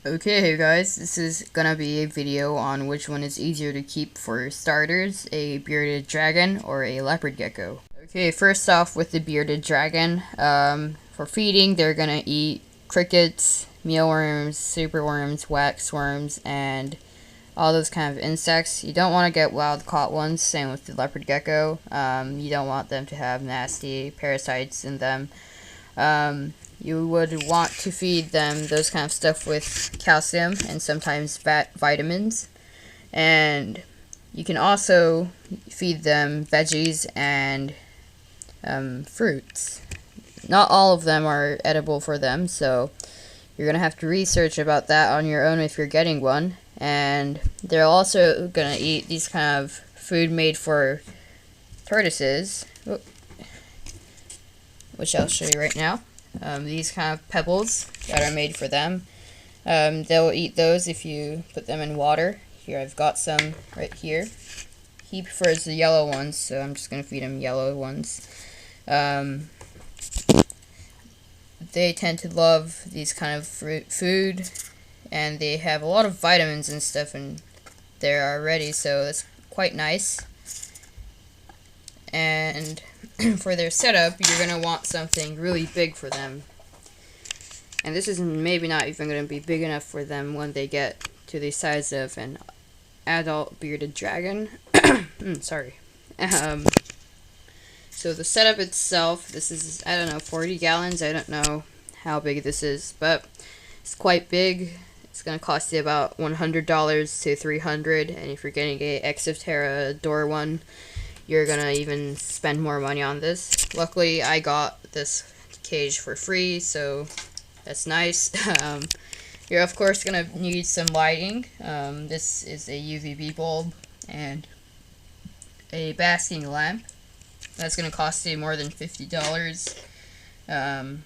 Okay, hey guys, this is gonna be a video on which one is easier to keep for starters, a bearded dragon or a leopard gecko. Okay, first off with the bearded dragon, for feeding they're gonna eat crickets, mealworms, superworms, waxworms, and all those kind of insects. You don't want to get wild caught ones, same with the leopard gecko. You don't want them to have nasty parasites in them. You would want to feed them those kind of stuff with calcium and sometimes vitamins. And you can also feed them veggies and fruits. Not all of them are edible for them, so you're going to have to research about that on your own if you're getting one. And they're also going to eat these kind of food made for tortoises, which I'll show you right now. These kind of pebbles that are made for them. They'll eat those if you put them in water. Here, I've got some right here. He prefers the yellow ones, so I'm just going to feed him yellow ones. They tend to love these kind of food, and they have a lot of vitamins and stuff in there already, so that's quite nice. And for their setup, you're going to want something really big for them. And this is maybe not even going to be big enough for them when they get to the size of an adult bearded dragon. Sorry. So the setup itself, this is, I don't know, 40 gallons. I don't know how big this is, but it's quite big. It's going to cost you about $100 to $300, and if you're getting a Exoterra door one, you're gonna even spend more money on this. Luckily, I got this cage for free, so that's nice. You're of course gonna need some lighting. This is a UVB bulb and a basking lamp. That's gonna cost you more than $50. And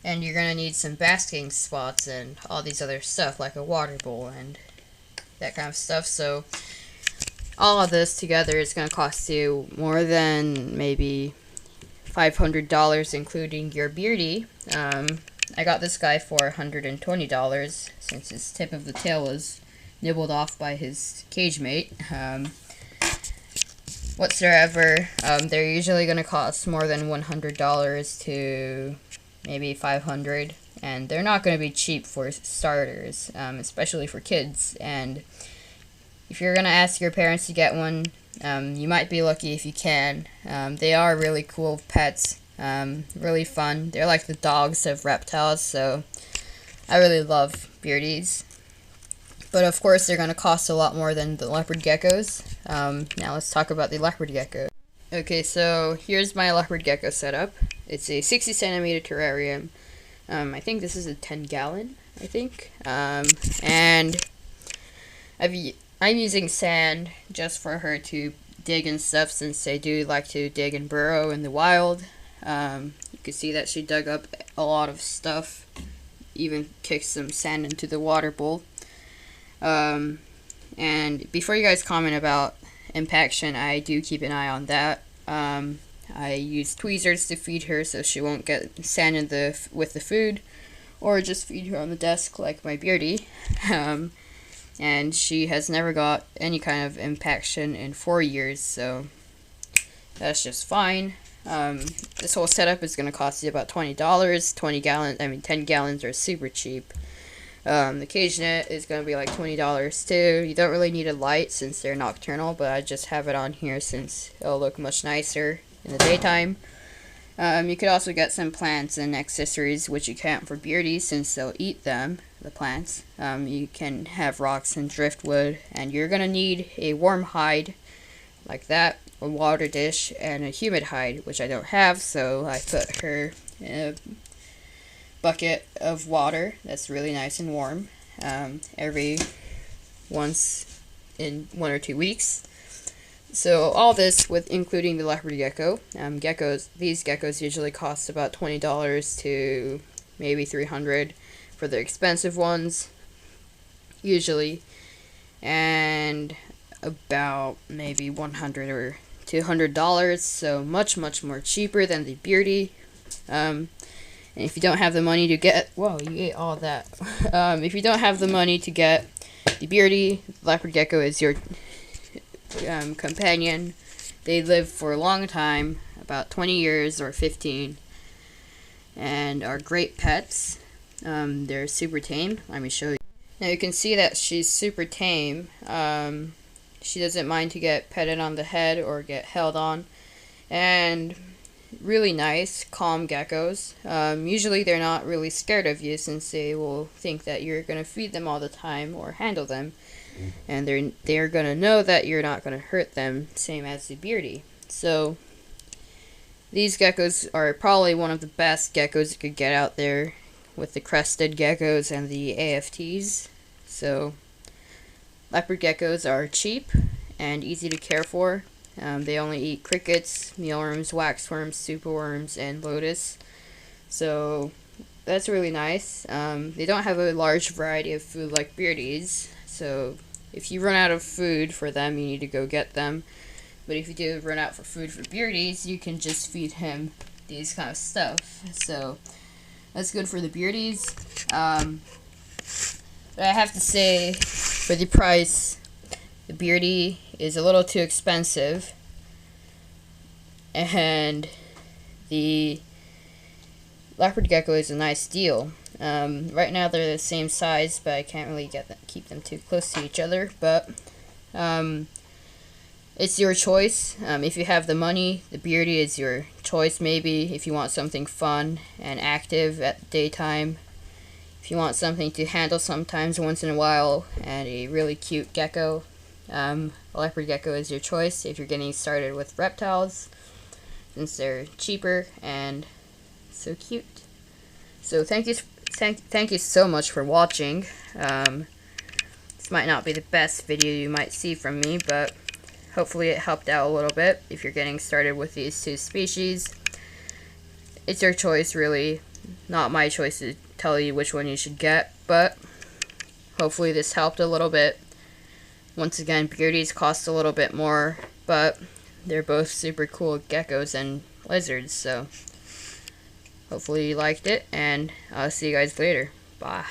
you're gonna need some basking spots and all these other stuff like a water bowl and that kind of stuff. So all of this together is going to cost you more than maybe $500, including your beardy. I got this guy for $120 since his tip of the tail was nibbled off by his cage mate. Whatsoever, they're usually going to cost more than $100 to maybe $500, and they're not going to be cheap for starters, especially for kids. And if you're going to ask your parents to get one, you might be lucky if you can. They are really cool pets, really fun. They're like the dogs of reptiles, so I really love beardies. But of course, they're going to cost a lot more than the leopard geckos. Now let's talk about the leopard gecko. Okay, so here's my leopard gecko setup. It's a 60 centimeter terrarium. I think this is a 10 gallon, I think. And I'm using sand just for her to dig and stuff, since they do like to dig and burrow in the wild. You can see that she dug up a lot of stuff, even kicked some sand into the water bowl. And before you guys comment about impaction, I do keep an eye on that. I use tweezers to feed her so she won't get sand in with the food, or just feed her on the desk like my beardy. And she has never got any kind of impaction in 4 years, so that's just fine. This whole setup is going to cost you about $20. 10 gallons are super cheap. The cage net is going to be like $20 too. You don't really need a light since they're nocturnal, but I just have it on here since it'll look much nicer in the daytime. You could also get some plants and accessories, which you can't for beardies since they'll eat them, the plants. You can have rocks and driftwood, and you're going to need a warm hide like that, a water dish, and a humid hide, which I don't have, so I put her in a bucket of water that's really nice and warm every once in 1 or 2 weeks. So all this with including the leopard gecko. These geckos usually cost about $20 to maybe $300 for the expensive ones, usually, and about maybe $100 or $200, so much more cheaper than the beardy. And And if you don't have the money to get, whoa, you ate all that. If you don't have the money to get the beardy, leopard gecko is your companion. They live for a long time, about 20 years or 15, and are great pets. They're super tame. Let me show you. Now you can see that she's super tame. She doesn't mind to get petted on the head or get held on, and really nice, calm geckos. Usually they're not really scared of you, since they will think that you're going to feed them all the time or handle them, and they're going to know that you're not going to hurt them, same as the beardy. So these geckos are probably one of the best geckos you could get out there, with the crested geckos and the AFTs. So leopard geckos are cheap and easy to care for. They only eat crickets, mealworms, waxworms, superworms, and lotus. So that's really nice. They don't have a large variety of food like beardies. So if you run out of food for them, you need to go get them. But if you do run out for food for beardies, you can just feed him these kind of stuff. So that's good for the beardies. But I have to say, for the price, the beardy is a little too expensive, and the leopard gecko is a nice deal. Right now they're the same size, but I can't really keep them too close to each other. But it's your choice. If you have the money, the beardy is your choice. Maybe if you want something fun and active at daytime. If you want something to handle sometimes once in a while, and a really cute gecko, a leopard gecko is your choice if you're getting started with reptiles, since they're cheaper and so cute. So thank you so much for watching. This might not be the best video you might see from me, but hopefully it helped out a little bit if you're getting started with these two species. It's your choice, really. Not my choice to tell you which one you should get, but hopefully this helped a little bit. Once again, beardies cost a little bit more, but they're both super cool geckos and lizards, so hopefully you liked it, and I'll see you guys later. Bye.